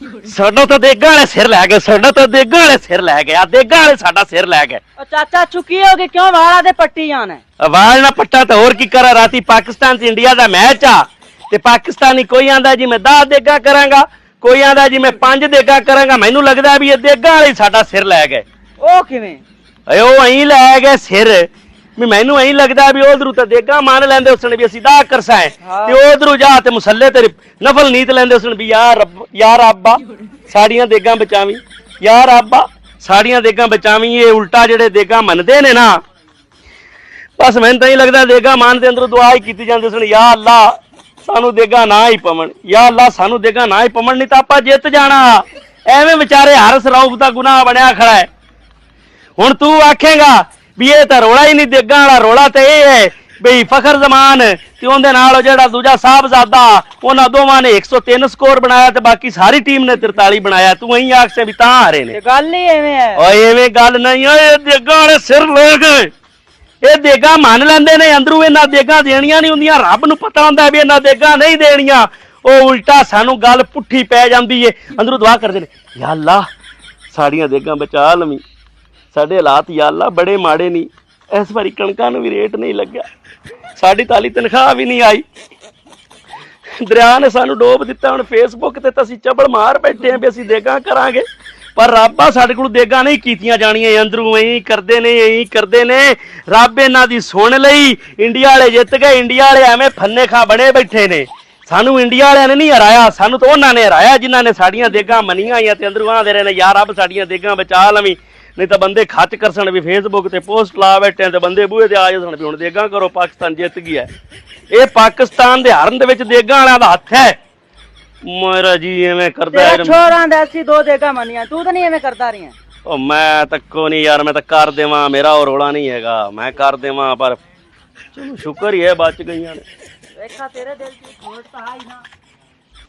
ਸਾਡਾ ਤਾਂ ਦੇਗਾਂ ਵਾਲੇ ਸਿਰ ਲੈ ਗਏ, ਸਾਡਾ ਤਾਂ ਦੇਗਾਂ ਵਾਲੇ ਸਿਰ ਲੈ ਗਏ, ਆ ਦੇਗਾਂ ਵਾਲੇ ਸਾਡਾ ਸਿਰ ਲੈ ਗਏ। ਚਾਚਾ ਚੁੱਕੀ ਹੋ ਗਈ ਕਿਉਂ ਵਾਲਾ ਦੇ ਪੱਟੀ ਜਾਣਾ ਆਵਾਜ਼ ਨਾ ਪੱਟਾ ਤਾਂ ਹੋਰ ਕੀ ਕਰਾਂ। ਰਾਤੀ ਪਾਕਿਸਤਾਨ ਤੇ ਇੰਡੀਆ ਦਾ ਮੈਚ ਆ ਤੇ ਪਾਕਿਸਤਾਨੀ ਕੋਈ ਆਂਦਾ ਜੀ ਮੈਂ 10 ਦੇਗਾ ਕਰਾਂਗਾ, ਕੋਈ ਆਂਦਾ ਜੀ ਮੈਂ 5 ਦੇਗਾ ਕਰਾਂਗਾ। ਮੈਨੂੰ ਲੱਗਦਾ ਵੀ ਇਹ ਦੇਗਾਂ ਵਾਲੇ ਸਾਡਾ ਸਿਰ ਲੈ ਗਏ। ਉਹ ਕਿਵੇਂ? ਉਹ ਐਂ ਲੈ ਗਏ ਸਿਰ ਵੀ ਮੈਨੂੰ ਐਂ ਲੱਗਦਾ ਵੀ ਉਧਰੂ ਤਾਂ ਦੇਗਾ ਮੰਨ ਲੈਂਦੇ ਉਸਨੇ ਵੀ ਅਸੀਂ ਦਾ ਕਰਸਾਂ ਤੇ ਉਧਰੂ ਜਾ ਤੇ ਮੁਸੱਲੇ ਤੇ ਨਫਲ ਨੀਤ ਲੈਂਦੇ ਉਸਨੇ ਵੀ ਯਾਰ ਰੱਬਾ ਸਾਡੀਆਂ ਦੇਗਾਂ ਬਚਾਵੀਂ, ਯਾਰ ਰੱਬਾ ਸਾਡੀਆਂ ਦੇਗਾਂ ਬਚਾਵੀਂ। ਇਹ ਉਲਟਾ ਜਿਹੜੇ ਦੇਗਾਂ ਮੰਨਦੇ ਨੇ ਨਾ, ਬਸ ਮੈਨੂੰ ਤਾਂ ਹੀ ਲੱਗਦਾ ਦੇਗਾਂ ਮੰਨ ਦੇ ਅੰਦਰੋਂ ਦੁਆ ਹੀ ਕੀਤੀ ਜਾਂਦੀ ਉਸਨੇ, ਯਾ ਅੱਲਾ ਸਾਨੂੰ ਦੇਗਾਂ ਨਾ ਹੀ ਪਵਣ, ਯਾ ਅੱਲਾ ਸਾਨੂੰ ਦੇਗਾਂ ਨਾ ਹੀ ਪਵਣ, ਨਹੀਂ ਤਾਂ ਆਪਾਂ ਜਿੱਤ ਜਾਣਾ। ਐਵੇਂ ਵਿਚਾਰੇ ਹਰਸ ਰੌਫ ਦਾ ਗੁਨਾਹ ਬਣਿਆ ਖੜਾ ਹੈ। ਹੁਣ ਤੂੰ ਆਖੇਗਾ ਵੀ ਇਹ ਤਾਂ ਰੋਲਾ ਹੀ ਨਹੀਂ ਦੇਗਾਂ ਵਾਲਾ, ਰੋਲਾ ਤੇ ਇਹ ਹੈ ਬਈ ਫਖਰ ਜ਼ਮਾਨ ਤੇ ਉਹਦੇ ਨਾਲ ਜਿਹੜਾ ਦੂਜਾ ਸਾਹਿਬਜ਼ਾਦਾ, ਉਹਨਾਂ ਦੋਵਾਂ ਨੇ 103 ਸਕੋਰ ਬਣਾਇਆ ਤੇ ਬਾਕੀ ਸਾਰੀ ਟੀਮ ਨੇ 43 ਬਣਾਇਆ। ਤੂੰ ਐਂ ਆਖ ਸੇ ਵੀ ਤਾਂ ਹਾਰੇ ਨੇ। ਗੱਲ ਹੀ ਐਵੇਂ ਹੈ। ਓਏ ਐਵੇਂ ਗੱਲ ਨਹੀਂ, ਓਏ ਦੇਗਾਂ ਵਾਲੇ ਸਿਰ ਲੈ ਗਏ। ਇਹ ਦੇਗਾਂ ਮੰਨ ਲੈਂਦੇ ਨੇ, ਅੰਦਰੋਂ ਇਹਨਾਂ ਦੇਗਾਂ ਦੇਣੀਆਂ ਨਹੀਂ ਹੁੰਦੀਆਂ। ਰੱਬ ਨੂੰ ਪਤਾ ਹੁੰਦਾ ਵੀ ਇਹਨਾਂ ਦੇਗਾਂ ਨਹੀਂ ਦੇਣੀਆਂ, ਉਹ ਉਲਟਾ ਸਾਨੂੰ ਗੱਲ ਪੁੱਠੀ ਪੈ ਜਾਂਦੀ ਏ। ਅੰਦਰੋਂ ਦੁਆ ਕਰਦੇ ਨੇ, ਯਾ ਅੱਲਾ ਸਾਡੀਆਂ ਦੇਗਾਂ ਬਚਾ ਲਵੀਂ, ਸਾਡੇ ਹਾਲਾਤ ਯਾ ਅੱਲਾ ਬੜੇ ਮਾੜੇ ਨਹੀਂ, ਇਸ ਵਾਰੀ ਕਣਕਾਂ ਨੂੰ ਵੀ ਰੇਟ ਨਹੀਂ ਲੱਗਿਆ, ਸਾਡੀ ਤਾਲੀ ਤਨਖਾਹ ਵੀ ਨਹੀਂ ਆਈ, ਦਰਿਆ ਨੇ ਸਾਨੂੰ ਡੋਬ ਦਿੱਤਾ। ਹੁਣ ਫੇਸਬੁੱਕ ਤੇ ਤਾਂ ਅਸੀਂ ਚਬਲ ਮਾਰ ਬੈਠੇ ਆਂ ਵੀ ਅਸੀਂ ਦੇਗਾਂ ਕਰਾਂਗੇ, ਪਰ ਰੱਬ ਆ ਸਾਡੇ ਕੋਲ ਦੇਗਾਂ ਨਹੀਂ ਕੀਤੀਆਂ ਜਾਣੀਆਂ। ਅੰਦਰੋਂ ਐਂ ਕਰਦੇ ਨੇ, ਐਂ ਕਰਦੇ ਨੇ। ਰੱਬ ਇਹਨਾਂ ਦੀ ਸੁਣ ਲਈ। ਇੰਡੀਆ ਵਾਲੇ ਜਿੱਤ ਗਏ, ਇੰਡੀਆ ਵਾਲੇ ਐਵੇਂ ਫੰਨੇ ਖਾ ਬਣੇ ਬੈਠੇ ਨੇ। ਸਾਨੂੰ ਇੰਡੀਆ ਵਾਲਿਆਂ ਨੇ ਨਹੀਂ ਹਰਾਇਆ, ਸਾਨੂੰ ਤਾਂ ਉਹਨਾਂ ਨੇ ਹਰਾਇਆ ਜਿਨ੍ਹਾਂ ਨੇ ਸਾਡੀਆਂ ਦੇਗਾਂ ਮੰਨੀਆਂ ਆਈਆਂ ਤੇ ਅੰਦਰੋਂ ਆਂਦੇ ਰਹੇ ਨੇ, ਯਾਰ ਰੱਬ ਸਾਡੀਆਂ ਦੇਗਾਂ ਬਚਾ ਲਵੀਂ, ਨਹੀਂ ਤਾਂ ਬੰਦੇ ਖੱਚ ਕਰਸਣ ਵੀ ਫੇਸਬੁੱਕ ਤੇ ਪੋਸਟ ਲਾ ਬੈਠੇ ਤੇ ਬੰਦੇ ਬੂਹੇ ਤੇ ਆ ਜਾਣ ਵੀ ਹੁਣ ਦੇਗਾਂ ਕਰੋ, ਪਾਕਿਸਤਾਨ ਜਿੱਤ ਗਿਆ। ਇਹ ਪਾਕਿਸਤਾਨ ਦੇ ਹਾਰਨ ਦੇ ਵਿੱਚ ਦੇਗਾਂ ਵਾਲਿਆਂ ਦਾ ਹੱਥ ਹੈ। ਮੇਰਾ ਜੀ ਐਵੇਂ ਕਰਦਾ ਤੇਰਾ ਛੋਰਾਂ ਦਾ ਅਸੀਂ 2 ਦੇਗਾ ਮੰਨੀਆਂ, ਤੂੰ ਤਾਂ ਨਹੀਂ ਐਵੇਂ ਕਰਦਾ ਰਹੀਆਂ। ਉਹ ਮੈਂ ਤੱਕੋ ਨਹੀਂ ਯਾਰ, ਮੈਂ ਤਾਂ ਕਰ ਦੇਵਾਂ, ਮੇਰਾ ਉਹ ਰੋਲਾ ਨਹੀਂ ਹੈਗਾ, ਮੈਂ ਕਰ ਦੇਵਾਂ, ਪਰ ਚਲੋ ਸ਼ੁਕਰ ਹੀ ਹੈ ਬਚ ਗਈਆਂ ਨੇ। ਵੇਖਾ ਤੇਰੇ ਦਿਲ 'ਚ ਖੋਟ ਤਾਂ ਆਈ ਨਾ।